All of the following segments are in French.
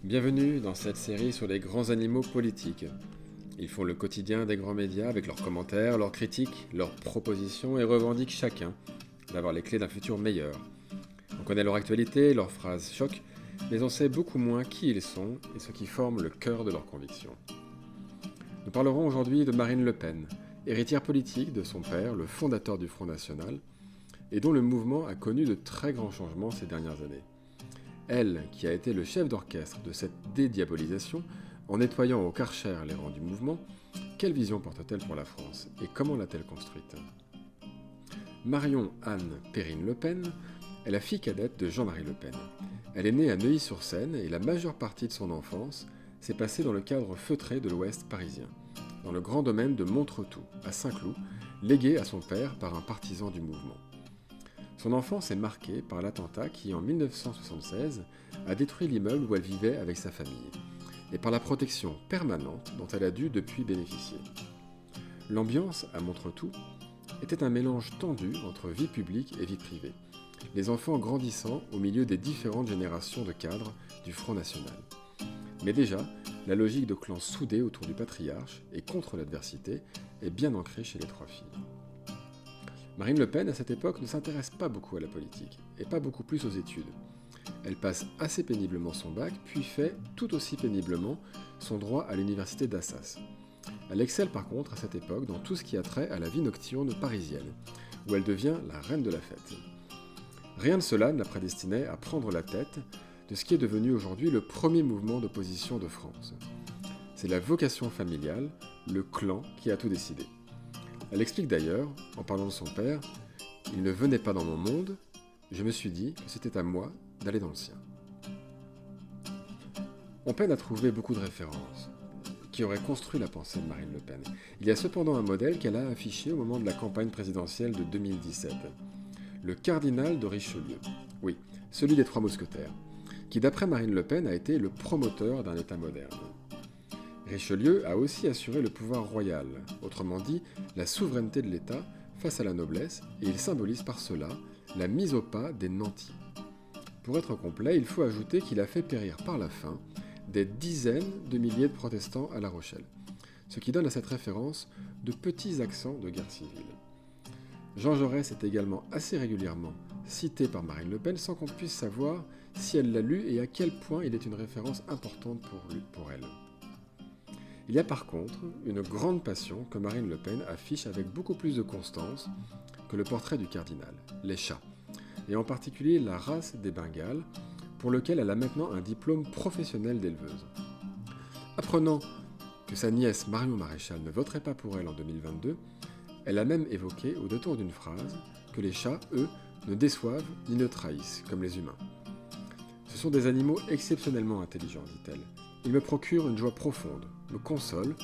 Bienvenue dans cette série sur les grands animaux politiques. Ils font le quotidien des grands médias avec leurs commentaires, leurs critiques, leurs propositions et revendiquent chacun d'avoir les clés d'un futur meilleur. On connaît leur actualité, leurs phrases choquent, mais on sait beaucoup moins qui ils sont et ce qui forme le cœur de leurs convictions. Nous parlerons aujourd'hui de Marine Le Pen, héritière politique de son père, le fondateur du Front National, et dont le mouvement a connu de très grands changements ces dernières années. Elle, qui a été le chef d'orchestre de cette dédiabolisation, en nettoyant au Karcher les rangs du mouvement, quelle vision porte-t-elle pour la France et comment l'a-t-elle construite ? Marion Anne Perrine Le Pen est la fille cadette de Jean-Marie Le Pen. Elle est née à Neuilly-sur-Seine et la majeure partie de son enfance s'est passée dans le cadre feutré de l'Ouest parisien, dans le grand domaine de Montretout, à Saint-Cloud, légué à son père par un partisan du mouvement. Son enfance est marquée par l'attentat qui, en 1976, a détruit l'immeuble où elle vivait avec sa famille, et par la protection permanente dont elle a dû depuis bénéficier. L'ambiance à Montretout était un mélange tendu entre vie publique et vie privée, les enfants grandissant au milieu des différentes générations de cadres du Front National. Mais déjà, la logique de clans soudés autour du patriarche et contre l'adversité est bien ancrée chez les trois filles. Marine Le Pen, à cette époque, ne s'intéresse pas beaucoup à la politique, et pas beaucoup plus aux études. Elle passe assez péniblement son bac, puis fait tout aussi péniblement son droit à l'université d'Assas. Elle excelle par contre à cette époque dans tout ce qui a trait à la vie nocturne parisienne, où elle devient la reine de la fête. Rien de cela ne la prédestinait à prendre la tête de ce qui est devenu aujourd'hui le premier mouvement d'opposition de France. C'est la vocation familiale, le clan, qui a tout décidé. Elle explique d'ailleurs, en parlant de son père, « Il ne venait pas dans mon monde, je me suis dit que c'était à moi d'aller dans le sien ». On peine à trouver beaucoup de références qui auraient construit la pensée de Marine Le Pen. Il y a cependant un modèle qu'elle a affiché au moment de la campagne présidentielle de 2017. Le cardinal de Richelieu, oui, celui des Trois Mousquetaires, qui d'après Marine Le Pen a été le promoteur d'un État moderne. Richelieu a aussi assuré le pouvoir royal, autrement dit la souveraineté de l'État face à la noblesse, et il symbolise par cela la mise au pas des nantis. Pour être complet, il faut ajouter qu'il a fait périr par la faim des dizaines de milliers de protestants à La Rochelle, ce qui donne à cette référence de petits accents de guerre civile. Jean Jaurès est également assez régulièrement cité par Marine Le Pen sans qu'on puisse savoir si elle l'a lu et à quel point il est une référence importante pour elle. Il y a par contre une grande passion que Marine Le Pen affiche avec beaucoup plus de constance que le portrait du cardinal, les chats, et en particulier la race des Bengales, pour lequel elle a maintenant un diplôme professionnel d'éleveuse. Apprenant que sa nièce Marion Maréchal ne voterait pas pour elle en 2022, elle a même évoqué, au détour d'une phrase, que les chats, eux, ne déçoivent ni ne trahissent, comme les humains. Ce sont des animaux exceptionnellement intelligents, dit-elle. Ils me procurent une joie profonde, me consolent,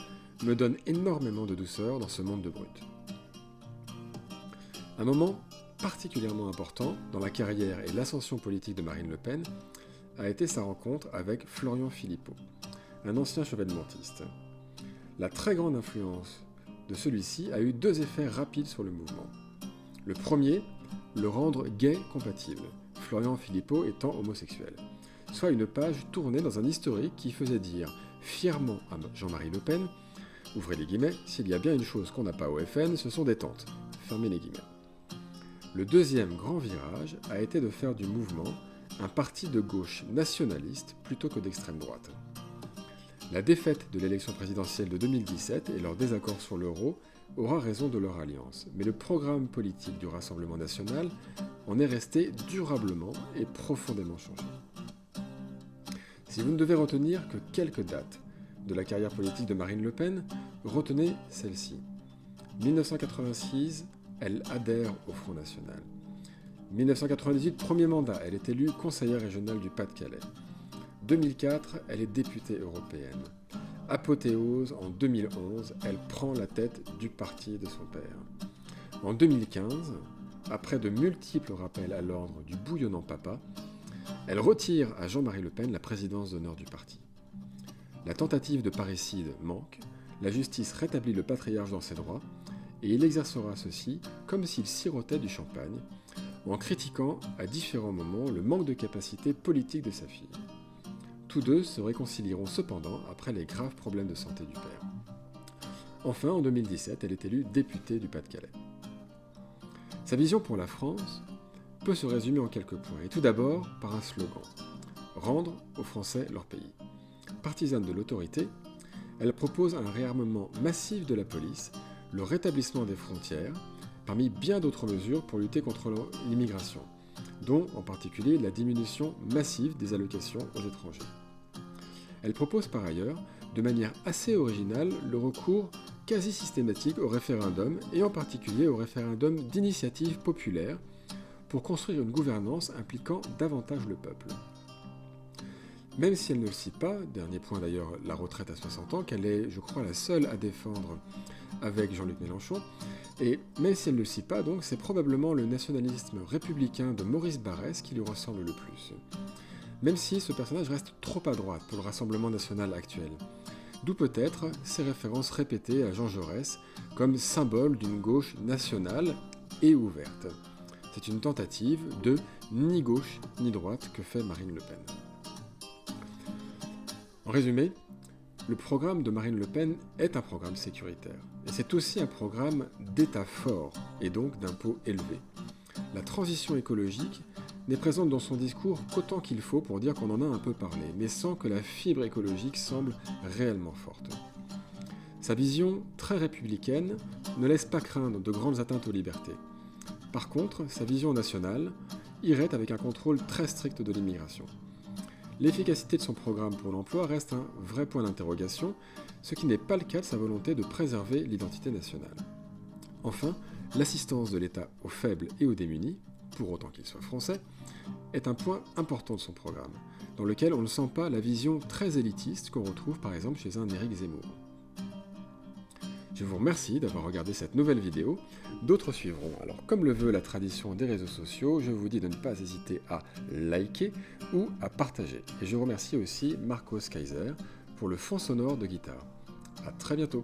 me donnent énormément de douceur dans ce monde de brutes. Un moment particulièrement important dans la carrière et l'ascension politique de Marine Le Pen a été sa rencontre avec Florian Philippot, un ancien chevènementiste. La très grande influence de celui-ci a eu deux effets rapides sur le mouvement. Le premier, le rendre gay compatible, Florian Philippot étant homosexuel, soit une page tournée dans un historique qui faisait dire fièrement à Jean-Marie Le Pen, ouvrez les guillemets, s'il y a bien une chose qu'on n'a pas au FN, ce sont des tantes, fermez les guillemets. Le deuxième grand virage a été de faire du mouvement un parti de gauche nationaliste plutôt que d'extrême droite. La défaite de l'élection présidentielle de 2017 et leur désaccord sur l'euro aura raison de leur alliance, mais le programme politique du Rassemblement national en est resté durablement et profondément changé. Si vous ne devez retenir que quelques dates de la carrière politique de Marine Le Pen, retenez celle-ci. 1986, elle adhère au Front National. 1998, premier mandat, elle est élue conseillère régionale du Pas-de-Calais. 2004, elle est députée européenne. Apothéose, en 2011, elle prend la tête du parti de son père. En 2015, après de multiples rappels à l'ordre du bouillonnant papa, elle retire à Jean-Marie Le Pen la présidence d'honneur du parti. La tentative de parricide manque, la justice rétablit le patriarche dans ses droits, et il exercera ceci comme s'il sirotait du champagne, en critiquant à différents moments le manque de capacité politique de sa fille. Tous deux se réconcilieront cependant après les graves problèmes de santé du père. Enfin, en 2017, elle est élue députée du Pas-de-Calais. Sa vision pour la France peut se résumer en quelques points, et tout d'abord par un slogan « Rendre aux Français leur pays ». Partisane de l'autorité, elle propose un réarmement massif de la police, le rétablissement des frontières, parmi bien d'autres mesures pour lutter contre l'immigration, dont en particulier la diminution massive des allocations aux étrangers. Elle propose par ailleurs, de manière assez originale, le recours quasi systématique au référendum, et en particulier au référendum d'initiative populaire, pour construire une gouvernance impliquant davantage le peuple. Même si elle ne le cite pas, dernier point d'ailleurs, la retraite à 60 ans, qu'elle est, je crois, la seule à défendre avec Jean-Luc Mélenchon, et même si elle ne le cite pas, donc, c'est probablement le nationalisme républicain de Maurice Barrès qui lui ressemble le plus. Même si ce personnage reste trop à droite pour le Rassemblement national actuel. D'où peut-être ces références répétées à Jean Jaurès comme symbole d'une gauche nationale et ouverte. C'est une tentative de ni gauche ni droite que fait Marine Le Pen. En résumé, le programme de Marine Le Pen est un programme sécuritaire. Et c'est aussi un programme d'État fort, et donc d'impôts élevés. La transition écologique n'est présente dans son discours qu'autant qu'il faut pour dire qu'on en a un peu parlé, mais sans que la fibre écologique semble réellement forte. Sa vision très républicaine ne laisse pas craindre de grandes atteintes aux libertés. Par contre, sa vision nationale irait avec un contrôle très strict de l'immigration. L'efficacité de son programme pour l'emploi reste un vrai point d'interrogation, ce qui n'est pas le cas de sa volonté de préserver l'identité nationale. Enfin, l'assistance de l'État aux faibles et aux démunis, pour autant qu'ils soient français, est un point important de son programme, dans lequel on ne sent pas la vision très élitiste qu'on retrouve par exemple chez un Éric Zemmour. Je vous remercie d'avoir regardé cette nouvelle vidéo, d'autres suivront. Alors comme le veut la tradition des réseaux sociaux, je vous dis de ne pas hésiter à liker ou à partager. Et je remercie aussi Marcos Kaiser pour le fond sonore de guitare. A très bientôt.